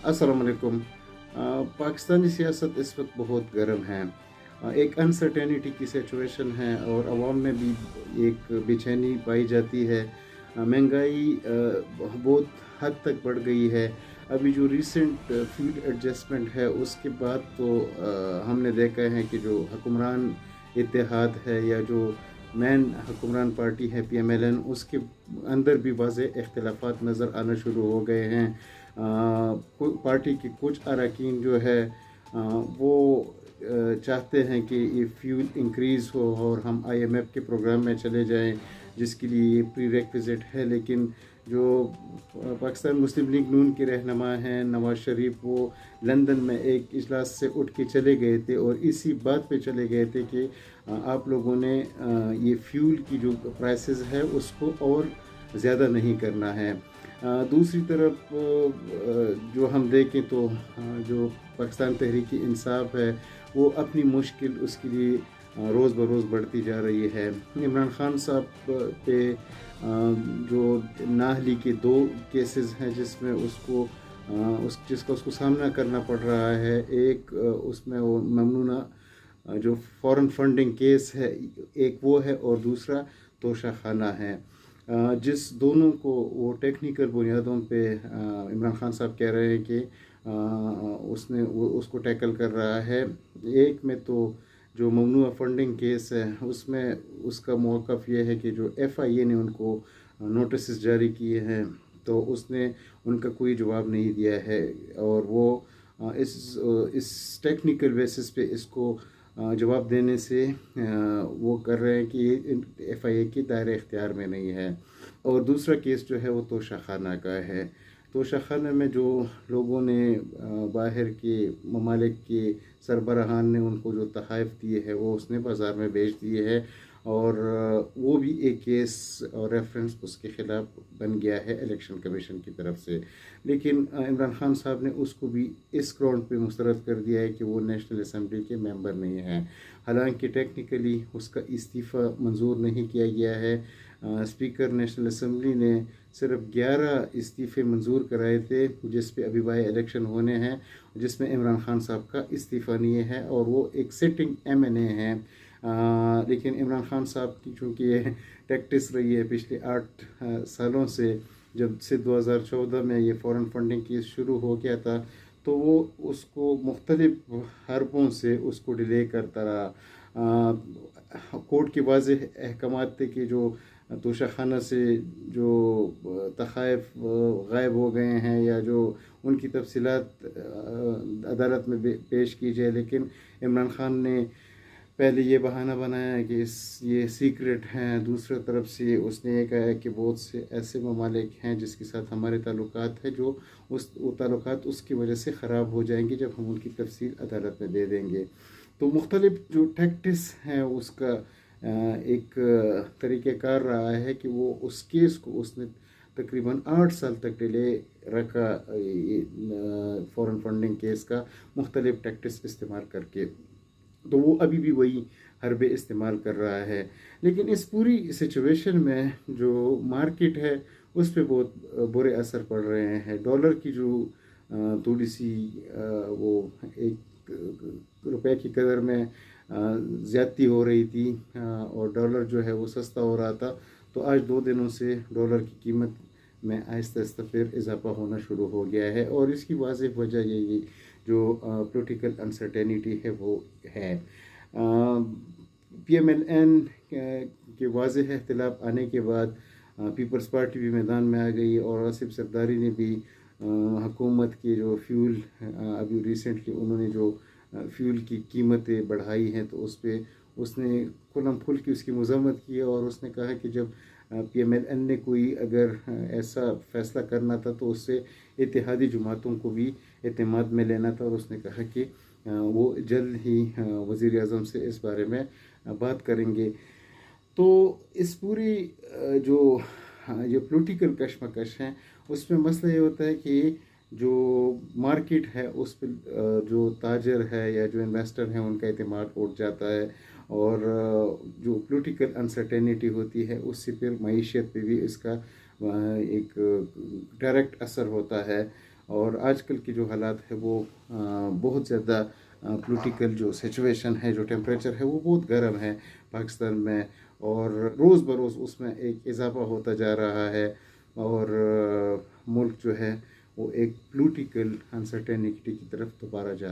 अस्सलाम वालेकुम। पाकिस्तानी सियासत इस वक्त बहुत गर्म है। एक अनसर्टेनिटी की सिचुएशन है और अवाम में भी एक बेचैनी पाई जाती है। महंगाई बहुत हद तक बढ़ गई है। अभी जो रिसेंट फ्यूल एडजस्टमेंट है उसके बाद तो हमने देखा है कि जो हुक्मरान इत्तेहाद है या जो मेन हुक्मरान पार्टी है PMLN, उसके अंदर भी वाज़ेह इख्तिलाफात नज़र आना शुरू हो गए हैं। पार्टी के कुछ अरकान जो है वो चाहते हैं कि ये फ्यूल इंक्रीज़ हो और हम IMF के प्रोग्राम में चले जाएं, जिसके लिए ये प्री रेक्विज़िट है। लेकिन जो पाकिस्तान मुस्लिम लीग नून के रहनुमा हैं नवाज शरीफ, वो लंदन में एक इजलास से उठ के चले गए थे और इसी बात पे चले गए थे कि आप लोगों ने ये फ्यूल की जो प्राइसेस है उसको और ज़्यादा नहीं करना है। दूसरी तरफ जो हम देखें तो जो पाकिस्तान तहरीक इंसाफ है वो अपनी मुश्किल उसके लिए रोज़ बरोज़ बढ़ती जा रही है। इमरान खान साहब पे जो नाअहली के 2 केसेस हैं जिसमें जिसका उसको सामना करना पड़ रहा है। एक उसमें वो ममनूना जो फॉरेन फंडिंग केस है, एक वो है और दूसरा तोशा खाना है। जिस दोनों को वो टेक्निकल बुनियादों पे इमरान खान साहब कह रहे हैं कि वो उसको टैकल कर रहा है। एक में तो जो ममनुआ फंडिंग केस है उसमें उसका मौक़िफ़ ये है कि जो FIA ने उनको नोटिस जारी किए हैं तो उसने उनका कोई जवाब नहीं दिया है और वो इस टेक्निकल बेसिस पे इसको जवाब देने से वो कर रहे हैं कि FIA के दायरे इख्तियार में नहीं है। और दूसरा केस जो है वो तोशा खाना का है। तोशा खाना में जो लोगों ने बाहर के ममालिक के सरबराहान ने उनको जो तहाइफ दिए है वो उसने बाज़ार में बेच दिए है और वो भी एक केस और रेफरेंस उसके ख़िलाफ़ बन गया है इलेक्शन कमीशन की तरफ से। लेकिन इमरान खान साहब ने उसको भी इस ग्राउंड पे मुस्तरद कर दिया है कि वो नेशनल असम्बली के मेंबर नहीं हैं। हालांकि टेक्निकली उसका इस्तीफ़ा मंजूर नहीं किया गया है। स्पीकर नेशनल असम्बली ने सिर्फ 11 इस्तीफ़े मंजूर कराए थे जिस पे अभी बाई इलेक्शन होने हैं, जिसमें इमरान खान साहब का इस्तीफ़ा नहीं है और वो एक सिटिंग MNA हैं। लेकिन इमरान खान साहब की चूँकि ये टैक्टिस रही है पिछले 8 सालों से, जब से 2014 में ये फॉरेन फंडिंग केस शुरू हो गया था तो वो उसको मुख्तलिफ हरबों से उसको डिले करता रहा। कोर्ट के वाज़ेह अहकामात थे कि जो तोशा खाना से जो तहाइफ गायब हो गए हैं या जो उनकी तफसीलात अदालत में पेश की जाए, लेकिन इमरान खान ने पहले ये बहाना बनाया है कि ये सीक्रेट हैं। दूसरी तरफ से उसने ये कहा है कि बहुत से ऐसे ममालिक हैं जिसके साथ हमारे ताल्लुकात है जो वो ताल्लुकात उसकी वजह से ख़राब हो जाएंगे जब हम उनकी तफसील अदालत में दे देंगे। तो मुख्तलिफ जो टैक्टिस हैं उसका एक तरीक़ेकार रहा है कि वो उस केस को उसने तकरीबन 8 साल तक डिले रखा फॉरेन फंडिंग केस का मुख्तलिफ टैक्टिस इस्तेमाल करके। तो वो अभी भी वही हरबे इस्तेमाल कर रहा है। लेकिन इस पूरी सिचुएशन में जो मार्केट है उस पर बहुत बुरे असर पड़ रहे हैं। डॉलर की जो थोड़ी सी वो 1 रुपये की कदर में ज़्यादती हो रही थी और डॉलर जो है वो सस्ता हो रहा था, तो आज 2 दिनों से डॉलर की कीमत में आहिस्ता आहिस्ता फिर इजाफा होना शुरू हो गया है और इसकी वाज़ेह वजह यही जो पॉलिटिकल अनसर्टेनिटी है वो है। PMLN के वाज़ेह इख्तिलाफ आने के बाद पीपल्स पार्टी भी मैदान में आ गई और आसिफ सरदारी ने भी हुकूमत के जो फ्यूल अभी रिसेंटली उन्होंने जो फ्यूल की कीमतें बढ़ाई हैं तो उस पर उसने खुल्म खुल की उसकी मज़म्मत की और उसने कहा कि जब PMLN ने कोई अगर ऐसा फ़ैसला करना था तो उससे इत्तेहादी जमातों को भी एतमाद में लेना था और उसने कहा कि वो जल्द ही वज़ीर आज़म से इस बारे में बात करेंगे। तो इस पूरी जो पॉलिटिकल कशमकश हैं उसमें मसला ये होता है कि जो मार्केट है उस पर जो ताजर है या जो इन्वेस्टर हैं उनका एतमाद उठ जाता है और जो पॉलिटिकल अनसर्टेनिटी होती है उससे फिर मईशत पे भी इसका एक डायरेक्ट असर होता है اور آج کل کی جو حالات ہے وہ بہت زیادہ پولیٹیکل جو سچویشن ہے، جو ٹیمپریچر ہے وہ بہت گرم ہے پاکستان میں، اور روز بروز اس میں ایک اضافہ ہوتا جا رہا ہے، اور ملک جو ہے وہ ایک پولیٹیکل انسرٹینٹی کی طرف دوبارہ جا رہا ہے۔